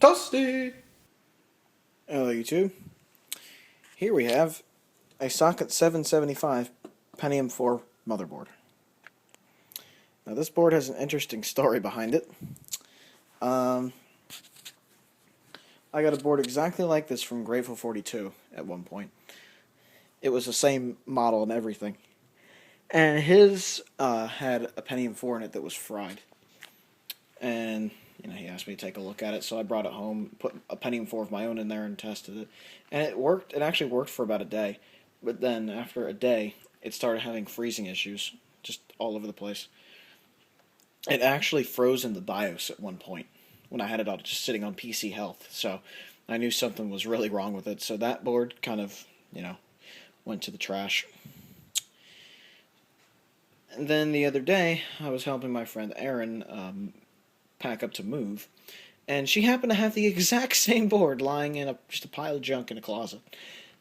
Toasty! Hello YouTube. Here we have a socket 775 Pentium 4 motherboard. Now this board has an interesting story behind it. I got a board exactly like this from Grateful 42 at one point. It was the same model and everything. And his had a Pentium 4 in it that was fried. And he asked me to take a look at it, so I brought it home, put a Pentium 4 of my own in there and tested it. And it worked. It actually worked for about a day. But then after a day, it started having freezing issues just all over the place. It actually froze in the BIOS at one point when I had it all just sitting on PC health. So I knew something was really wrong with it. So that board kind of, went to the trash. And then the other day, I was helping my friend Erin pack up to move, and she happened to have the exact same board lying in just a pile of junk in a closet.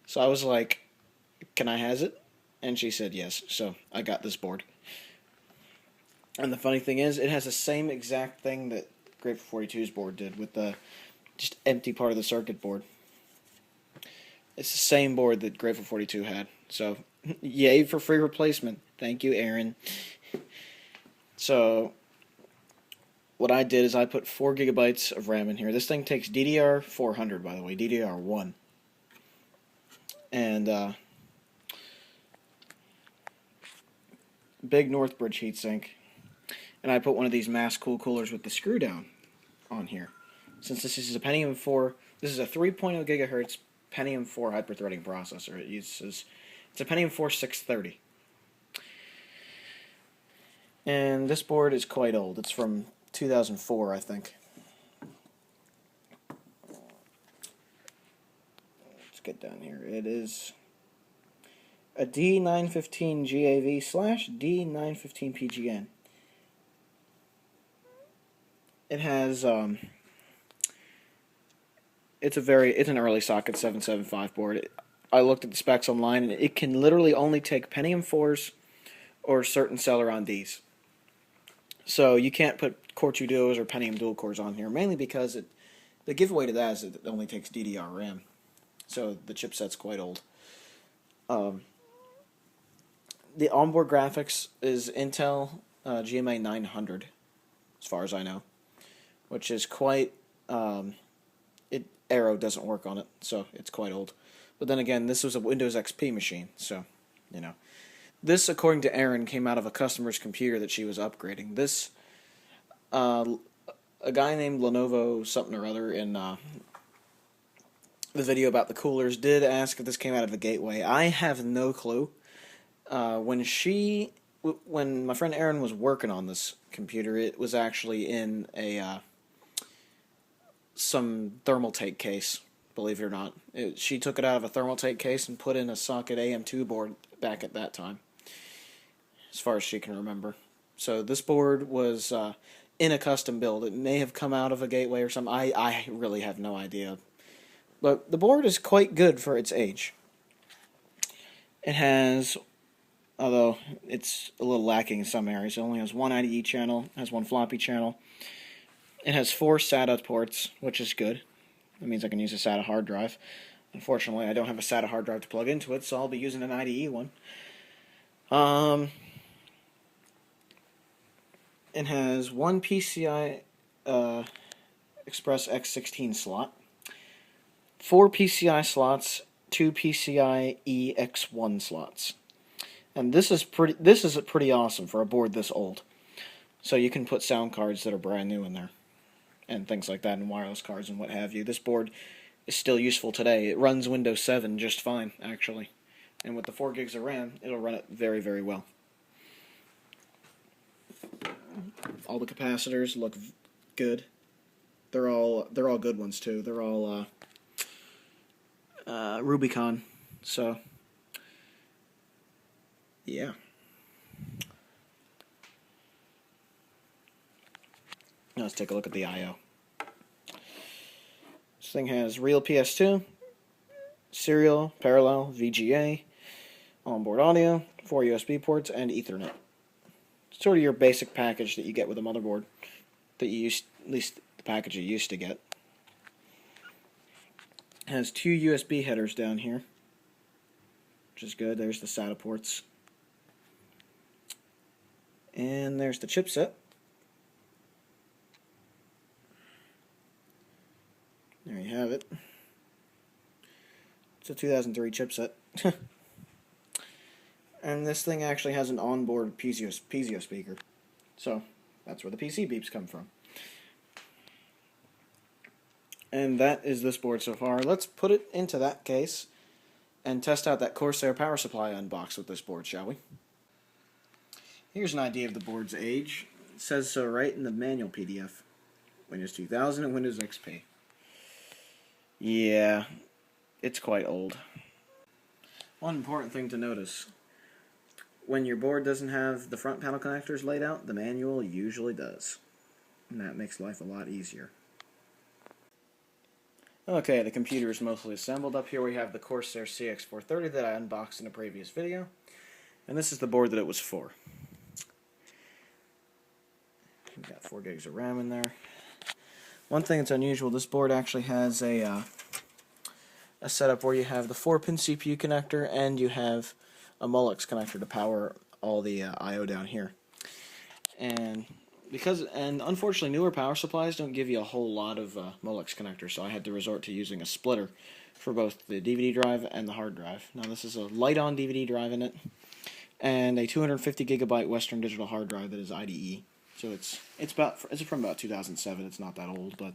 So I was like, "Can I has it?" And she said yes. So I got this board. And the funny thing is, it has the same exact thing that Grateful 42's board did with the just empty part of the circuit board. It's the same board that Grateful 42 had. So, yay for free replacement. Thank you, Erin. So, what I did is I put 4 gigabytes of RAM in here. This thing takes DDR400, by the way, DDR1. And, big Northbridge heatsink. And I put one of these mass coolers with the screw down on here. Since this is a Pentium 4, this is a 3.0 gigahertz Pentium 4 hyper-threading processor. It's a Pentium 4 630. And this board is quite old. It's from 2004, I think. Let's get down here. It is a D915 GAV/D915 PGN. It has it's an early socket 775 board. I looked at the specs online, and it can literally only take Pentium 4s or certain Celeron Ds. So you can't put Core 2 Duos or Pentium dual cores on here, mainly because the giveaway to that is it only takes DDR RAM. So the chipset's quite old. The onboard graphics is Intel GMA 900, as far as I know, which is quite... Arrow doesn't work on it, so it's quite old. But then again, this was a Windows XP machine, so, This, according to Erin, came out of a customer's computer that she was upgrading. This, a guy named Lenovo something or other in the video about the coolers did ask if this came out of a gateway. I have no clue. When my friend Erin was working on this computer, it was actually in some Thermaltake case, believe it or not. She took it out of a Thermaltake case and put in a socket AM2 board back at that time, as far as she can remember. So this board was in a custom build. It may have come out of a gateway or something. I really have no idea. But the board is quite good for its age. It has, although it's a little lacking in some areas, it only has one IDE channel, has one floppy channel. It has 4 SATA ports, which is good. That means I can use a SATA hard drive. Unfortunately, I don't have a SATA hard drive to plug into it, so I'll be using an IDE one. It has one PCI Express X16 slot, 4 PCI slots, 2 PCIe X1 slots. And this is pretty awesome for a board this old. So you can put sound cards that are brand new in there, and things like that, and wireless cards and what have you. This board is still useful today. It runs Windows 7 just fine, actually. And with the 4 gigs of RAM, it'll run it very, very well. All the capacitors look good. They're all good ones too. They're all Rubicon. So yeah. Now let's take a look at the I/O. This thing has real PS2, serial, parallel, VGA, onboard audio, 4 USB ports, and Ethernet. Sort of your basic package that you get with a motherboard, at least the package you used to get. It has two USB headers down here, which is good. There's the SATA ports. And there's the chipset. There you have it. It's a 2003 chipset. And this thing actually has an onboard piezo speaker. So, that's where the PC beeps come from. And that is this board so far. Let's put it into that case and test out that Corsair power supply unboxed with this board, shall we? Here's an idea of the board's age. It says so right in the manual PDF. Windows 2000 and Windows XP. Yeah, it's quite old. One important thing to notice. When your board doesn't have the front panel connectors laid out, the manual usually does. And that makes life a lot easier. Okay, the computer is mostly assembled. Up here we have the Corsair CX430 that I unboxed in a previous video. And this is the board that it was for. We've got 4 gigs of RAM in there. One thing that's unusual, this board actually has a setup where you have the 4-pin CPU connector and you have a Molex connector to power all the I/O down here. And unfortunately newer power supplies don't give you a whole lot of Molex connectors, so I had to resort to using a splitter for both the DVD drive and the hard drive. Now this is a light-on DVD drive in it, and a 250 gigabyte Western Digital hard drive that is IDE. So it's from about 2007. It's not that old, but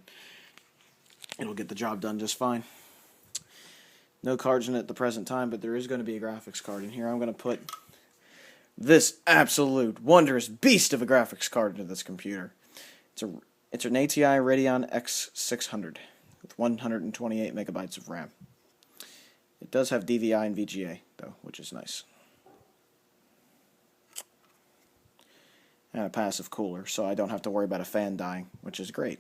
it'll get the job done just fine. No cards in it at the present time, but there is going to be a graphics card in here. I'm going to put this absolute wondrous beast of a graphics card into this computer. It's an ATI Radeon X600 with 128 megabytes of RAM. It does have DVI and VGA though, which is nice. And a passive cooler, so I don't have to worry about a fan dying, which is great.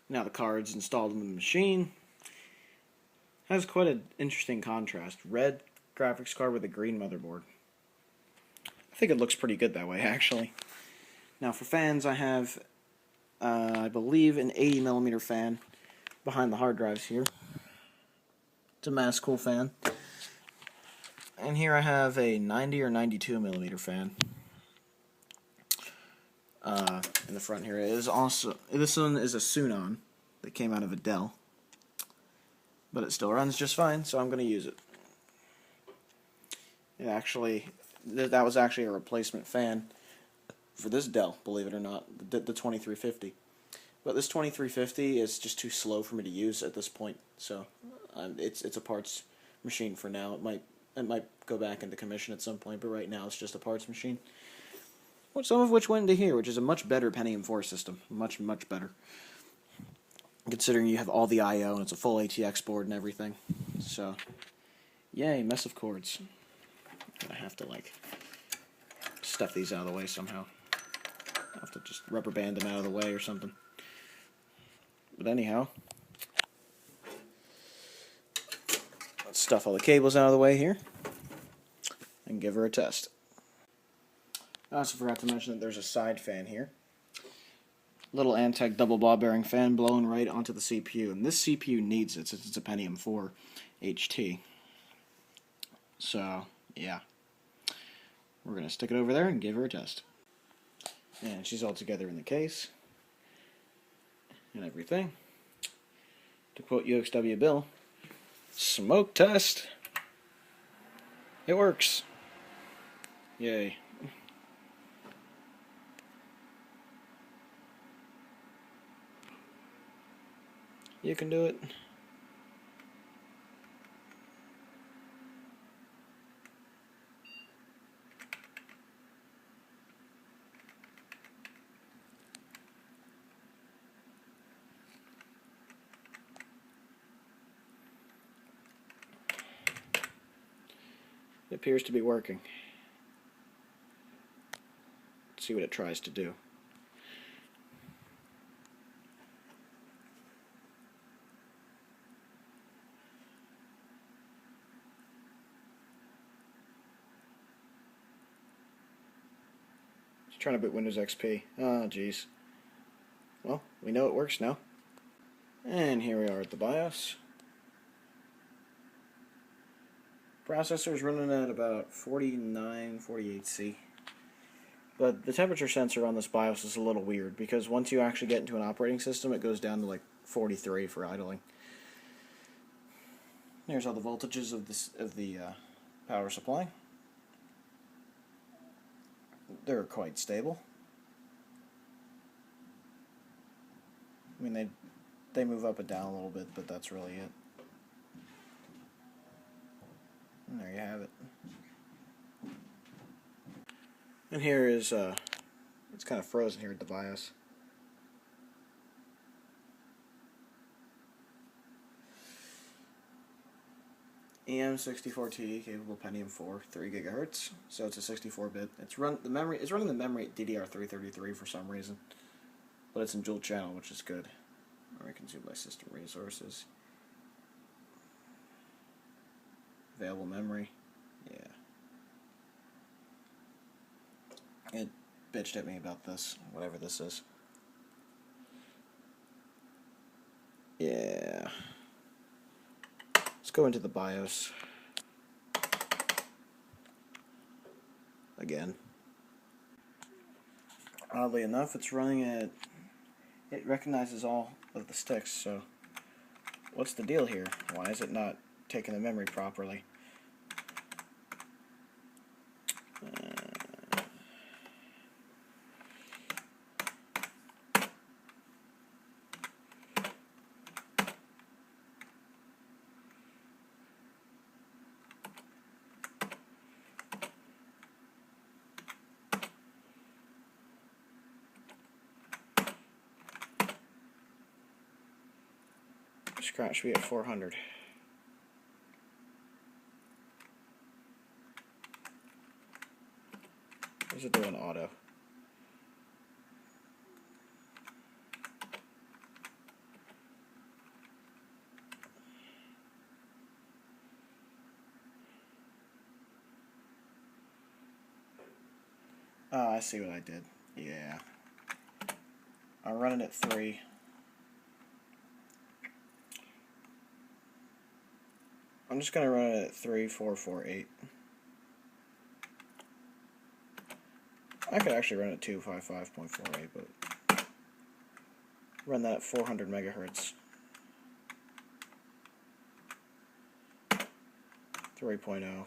Now the card's installed in the machine. Has quite an interesting contrast. Red graphics card with a green motherboard. I think it looks pretty good that way, actually. Now for fans, I have, I believe, an 80mm fan behind the hard drives here. It's a mass cool fan. And here I have a 90 or 92mm fan. In the front here is also, this one is a Sunon that came out of a Dell. But it still runs just fine, so I'm going to use it. It actually, that was actually a replacement fan for this Dell, believe it or not, the 2350. But this 2350 is just too slow for me to use at this point, so it's a parts machine for now. It might go back into commission at some point, but right now it's just a parts machine. Some of which went into here, which is a much better Pentium 4 system. Much, much better. Considering you have all the I/O and it's a full ATX board and everything. So, yay, mess of cords. I have to, stuff these out of the way somehow. I have to just rubber band them out of the way or something. But anyhow, let's stuff all the cables out of the way here and give her a test. I also forgot to mention that there's a side fan here. Little Antec double ball bearing fan blowing right onto the CPU, and this CPU needs it since it's a Pentium 4 HT. So, yeah. We're going to stick it over there and give her a test. And she's all together in the case and everything. To quote UXW Bill, smoke test. It works. Yay. You can do it. It appears to be working. Let's see what it tries to do. Trying to boot Windows XP. Oh, jeez. Well, we know it works now. And here we are at the BIOS. Processor is running at about 49, 48C. But the temperature sensor on this BIOS is a little weird because once you actually get into an operating system, it goes down to like 43 for idling. Here's all the voltages of the power supply. They're quite stable. I mean, they move up and down a little bit, but that's really it. And there you have it. And here is, it's kind of frozen here at the BIOS. EM64T capable Pentium 4, 3 GHz. So it's a 64-bit. It's running the memory at DDR333 for some reason, but it's in dual channel, which is good. Memory consumed by system resources. Available memory. Yeah. It bitched at me about this, whatever this is. Yeah. Let's go into the BIOS. Again. Oddly enough, it's running at... It recognizes all of the sticks, so... What's the deal here? Why is it not taking the memory properly? Scratch should be at 400. What's it doing auto? Oh, I see what I did. Yeah. I'm running at 3. I'm just going to run it at 3448. I could actually run it at 255.48, but run that at 400 megahertz. 3.0.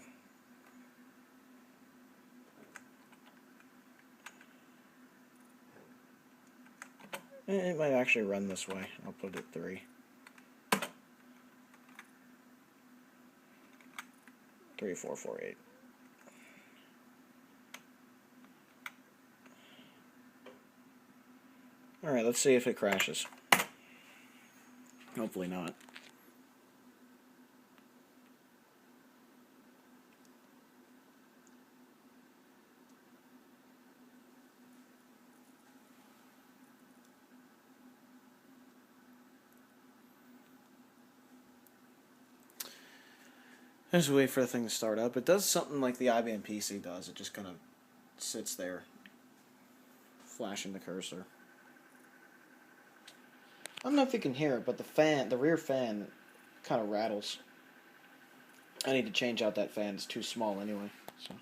It might actually run this way. I'll put it at 3. 3448. Alright, let's see if it crashes. Hopefully not. Just wait for the thing to start up. It does something like the IBM PC does. It just kind of sits there, flashing the cursor. I don't know if you can hear it, but the rear fan, kind of rattles. I need to change out that fan. It's too small anyway. So,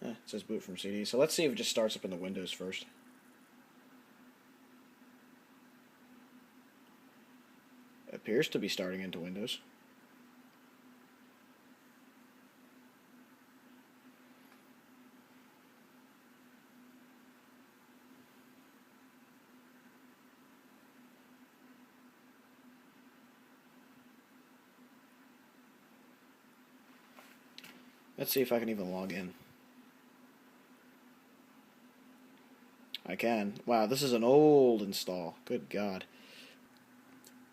it says boot from CD. So let's see if it just starts up in the Windows first. It appears to be starting into Windows. Let's see if I can even log in. I can. Wow, this is an old install. Good God.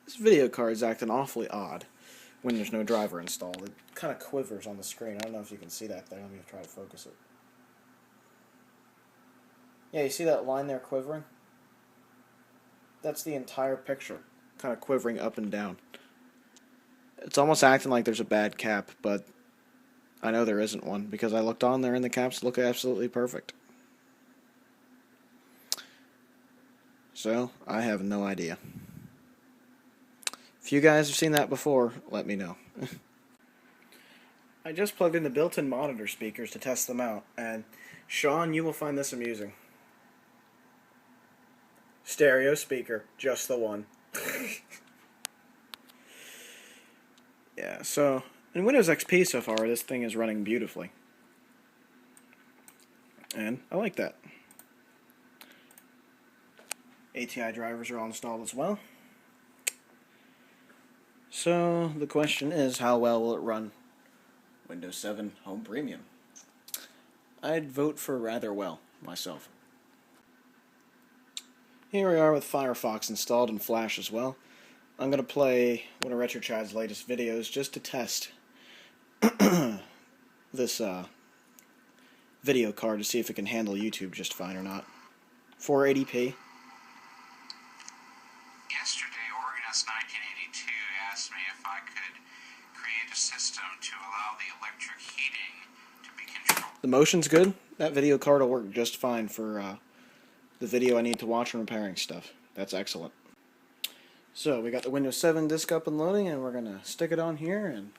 This video card's acting awfully odd when there's no driver installed. It kind of quivers on the screen. I don't know if you can see that there. Let me try to focus it. Yeah, you see that line there quivering? That's the entire picture, kind of quivering up and down. It's almost acting like there's a bad cap, but I know there isn't one because I looked on there and the caps look absolutely perfect. So, I have no idea. If you guys have seen that before, let me know. I just plugged in the built-in monitor speakers to test them out, and Sean, you will find this amusing. Stereo speaker, just the one. Yeah, so in Windows XP so far, this thing is running beautifully. And I like that. ATI drivers are all installed as well. So the question is, how well will it run Windows 7 Home Premium? I'd vote for rather well, myself. Here we are with Firefox installed and Flash as well. I'm going to play one of RetroChad's latest videos just to test this video card to see if it can handle YouTube just fine or not. 480p. Yesterday, Organist 1982 asked me if I could create a system to allow the electric heating to be controlled. The motion's good. That video card will work just fine for the video I need to watch when repairing stuff. That's excellent. So we got the Windows 7 disk up and loading, and we're going to stick it on here and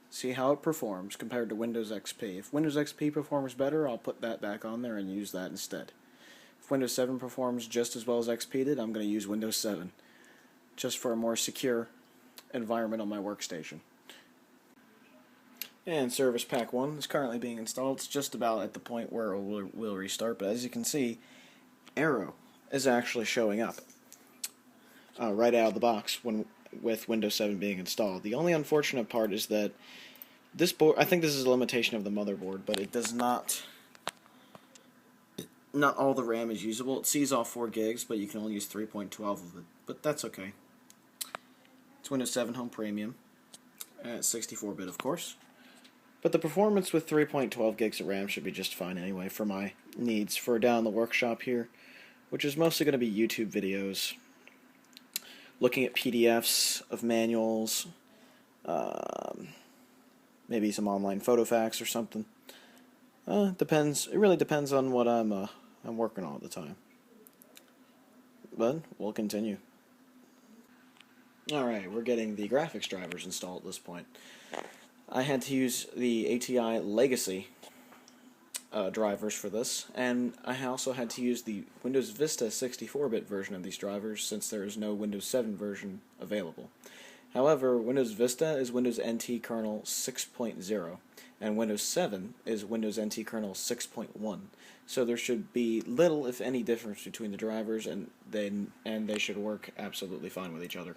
see how it performs compared to Windows XP. If Windows XP performs better, I'll put that back on there and use that instead. If Windows 7 performs just as well as XP did, I'm going to use Windows 7, just for a more secure environment on my workstation. And Service Pack 1 is currently being installed. It's just about at the point where it will restart, but as you can see, Arrow is actually showing up right out of the box with Windows 7 being installed. The only unfortunate part is that this board, I think this is a limitation of the motherboard, but it does not all the RAM is usable. It sees all 4 gigs, but you can only use 3.12 of it, but that's okay. It's Windows 7 Home Premium, at 64-bit of course. But the performance with 3.12 gigs of RAM should be just fine anyway for my needs for down in the workshop here, which is mostly going to be YouTube videos, looking at PDFs of manuals, maybe some online photo facts or something. Depends. It really depends on what I'm working on at the time. But we'll continue. Alright, we're getting the graphics drivers installed at this point. I had to use the ATI Legacy drivers for this, and I also had to use the Windows Vista 64-bit version of these drivers since there is no Windows 7 version available. However, Windows Vista is Windows NT kernel 6.0, and Windows 7 is Windows NT kernel 6.1. So there should be little, if any, difference between the drivers, and they should work absolutely fine with each other.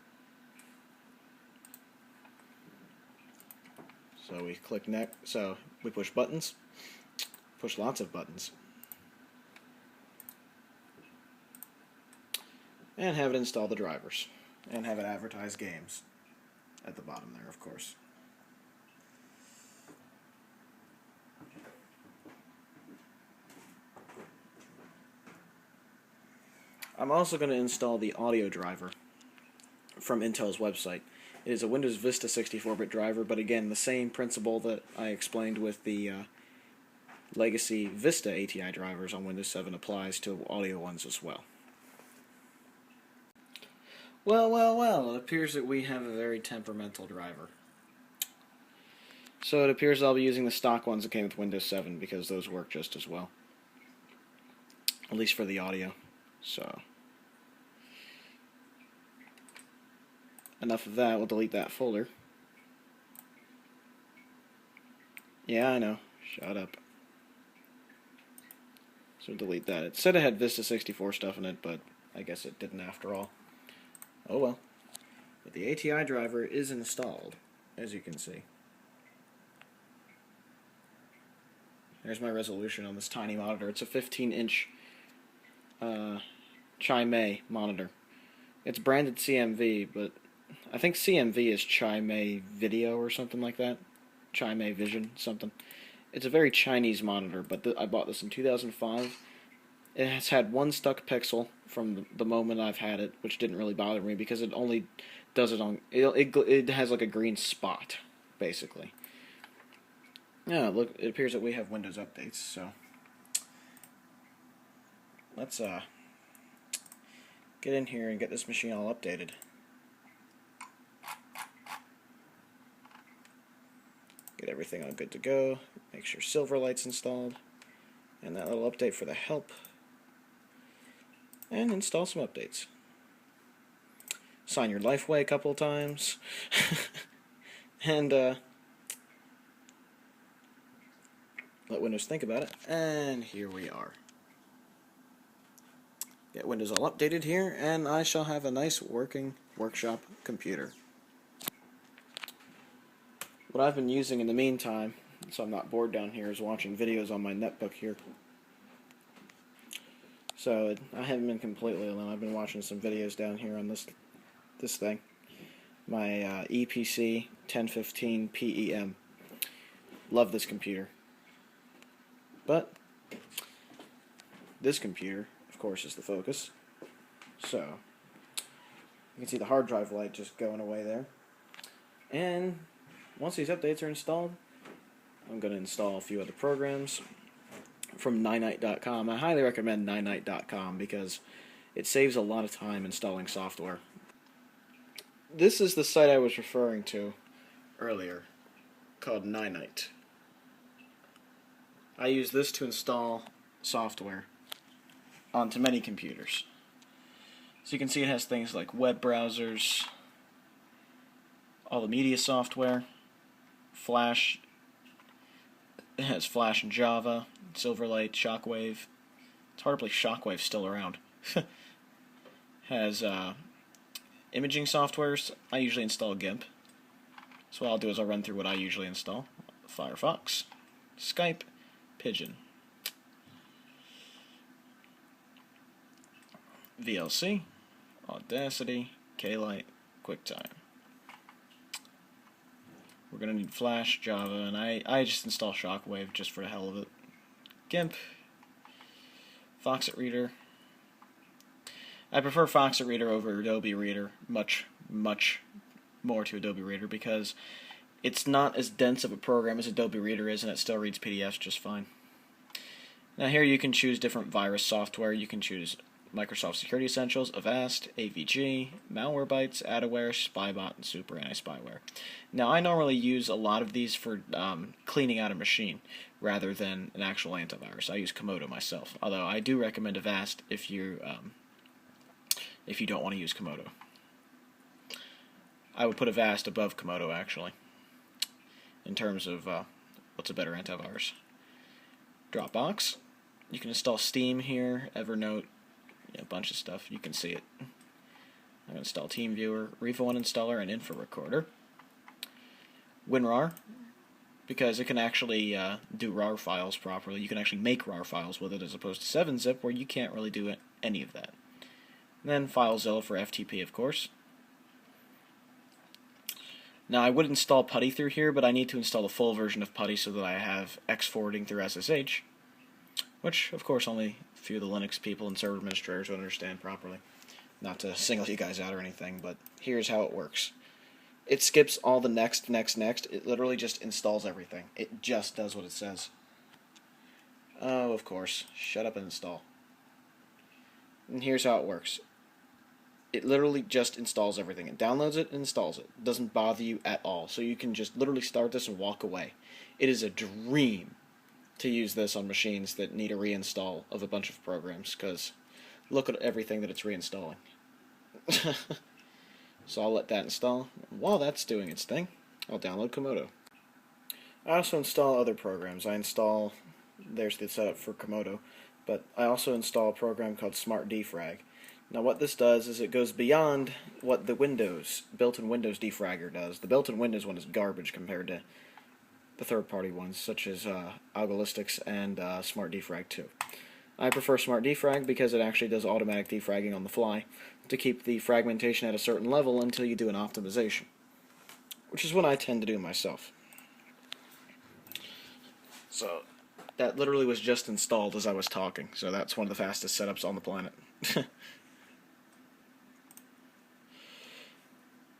So we click next. So we push buttons. Push lots of buttons. And have it install the drivers. And have it advertise games. At the bottom there, of course. I'm also going to install the audio driver from Intel's website. It is a Windows Vista 64-bit driver, but again, the same principle that I explained with the Legacy Vista ATI drivers on Windows 7 applies to audio ones as well. Well, it appears that we have a very temperamental driver. So it appears I'll be using the stock ones that came with Windows 7 because those work just as well. At least for the audio. So enough of that, we'll delete that folder. Yeah, I know. Shut up. So delete that. It said it had Vista 64 stuff in it, but I guess it didn't after all. Oh well. But the ATI driver is installed, as you can see. There's my resolution on this tiny monitor. It's a 15-inch Chi-Mei monitor. It's branded CMV, but I think CMV is Chi-Mei Video or something like that. Chi-Mei Vision, something. It's a very Chinese monitor, but I bought this in 2005. It has had one stuck pixel from the moment I've had it, which didn't really bother me because it only does it on... It has like a green spot, basically. Yeah, look, it appears that we have Windows updates, so... Let's get in here and get this machine all updated. Get everything all good to go. Make sure Silverlight's installed. And that little update for the help. And install some updates. Sign your life away a couple of times. And let Windows think about it. And here we are. Get Windows all updated here, and I shall have a nice working workshop computer. What I've been using in the meantime, so I'm not bored down here, is watching videos on my netbook here. So I haven't been completely alone. I've been watching some videos down here on this thing. My EPC 1015 PEM. Love this computer. But this computer, of course, is the focus. So you can see the hard drive light just going away there. And once these updates are installed, I'm going to install a few other programs from ninite.com. I highly recommend ninite.com because it saves a lot of time installing software. This is the site I was referring to earlier, called Ninite. I use this to install software onto many computers. So you can see it has things like web browsers, all the media software, Flash. It has Flash and Java, Silverlight, Shockwave. It's hard to believe Shockwave's still around. Has imaging softwares. I usually install GIMP. So what I'll do is I'll run through what I usually install. Firefox, Skype, Pigeon, VLC, Audacity, K-Lite, QuickTime. We're going to need Flash, Java, and I just install Shockwave just for the hell of it. GIMP, Foxit Reader. I prefer Foxit Reader over Adobe Reader, much more to Adobe Reader, because it's not as dense of a program as Adobe Reader is, and it still reads PDFs just fine. Now here you can choose different virus software. You can choose Microsoft Security Essentials, Avast, AVG, Malwarebytes, Adaware, Spybot, and Super Anti-Spyware. Now I normally use a lot of these for cleaning out a machine rather than an actual antivirus. I use Komodo myself, although I do recommend Avast if you don't want to use Komodo. I would put Avast above Komodo actually, in terms of what's a better antivirus. Dropbox. You can install Steam here, Evernote, a bunch of stuff. You can see it. I'm going to install TeamViewer, Revo1 installer, and Info Recorder. WinRAR, because it can actually do RAR files properly. You can actually make RAR files with it as opposed to 7-zip, where you can't really do any of that. And then FileZilla for FTP, of course. Now I would install PuTTY through here, but I need to install the full version of PuTTY so that I have X forwarding through SSH, which, of course, only a few of the Linux people and server administrators would understand properly. Not to single you guys out or anything, but here's how it works. It skips all the next. It literally just installs everything. It just does what it says. Oh, of course. Shut up and install. And here's how it works. It literally just installs everything. It downloads it and installs it. It doesn't bother you at all. So you can just literally start this and walk away. It is a dream to use this on machines that need a reinstall of a bunch of programs, because look at everything that it's reinstalling. So I'll let that install. While that's doing its thing, I'll download Komodo. I also install other programs. I install, there's the setup for Komodo, but I also install a program called Smart Defrag. Now what this does is it goes beyond what the built-in Windows defragger does. The built-in Windows one is garbage compared to the third-party ones, such as Algolistics and Smart Defrag 2. I prefer Smart Defrag because it actually does automatic defragging on the fly to keep the fragmentation at a certain level until you do an optimization, which is what I tend to do myself. So that literally was just installed as I was talking, so that's one of the fastest setups on the planet.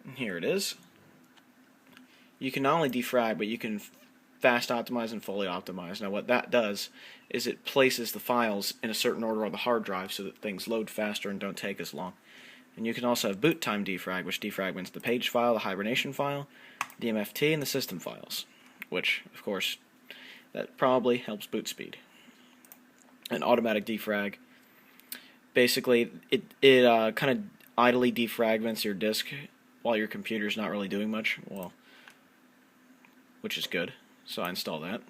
And here it is. You can not only defrag, but you can fast optimized and fully optimized. Now what that does is it places the files in a certain order on the hard drive so that things load faster and don't take as long. And you can also have boot time defrag, which defragments the page file, the hibernation file, the MFT, and the system files, which, of course, that probably helps boot speed. An automatic defrag, basically, it kind of idly defragments your disk while your computer's not really doing much, well, which is good. So I install that.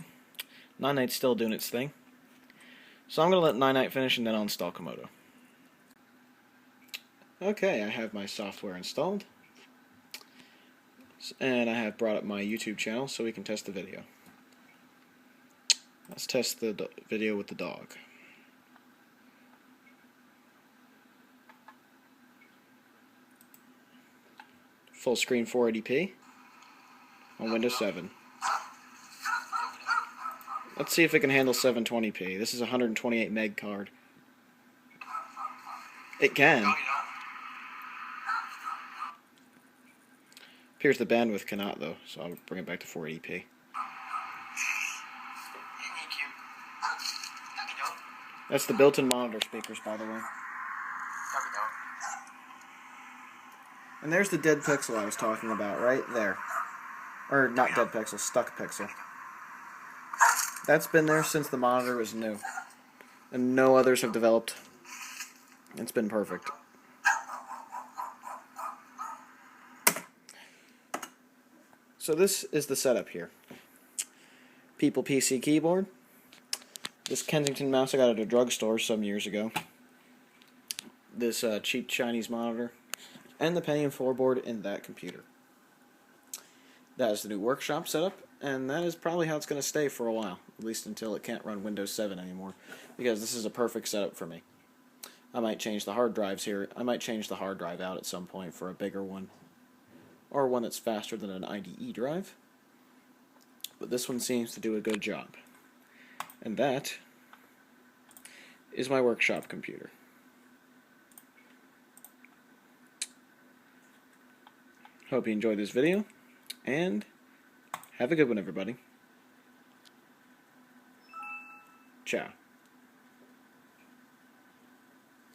9.8's still doing its thing. So I'm going to let 9.8 finish and then I'll install Komodo. Okay, I have my software installed. And I have brought up my YouTube channel so we can test the video. Let's test the video with the dog. Full screen 480p on Windows 7. Let's see if it can handle 720p. This is a 128 meg card. It can. Appears the bandwidth cannot though, so I'll bring it back to 480p. That's the built-in monitor speakers, by the way. And there's the dead pixel I was talking about, right there. Or not dead pixel, stuck pixel. That's been there since the monitor was new. And no others have developed. It's been perfect. So this is the setup here. People PC keyboard. This Kensington mouse I got at a drugstore some years ago. This cheap Chinese monitor. And the Pentium 4 board in that computer. That is the new workshop setup, and that is probably how it's going to stay for a while, at least until it can't run Windows 7 anymore, because this is a perfect setup for me. I might change the hard drives here. I might change the hard drive out at some point for a bigger one, or one that's faster than an IDE drive, but this one seems to do a good job. And that is my workshop computer. Hope you enjoyed this video, and have a good one, everybody. Ciao.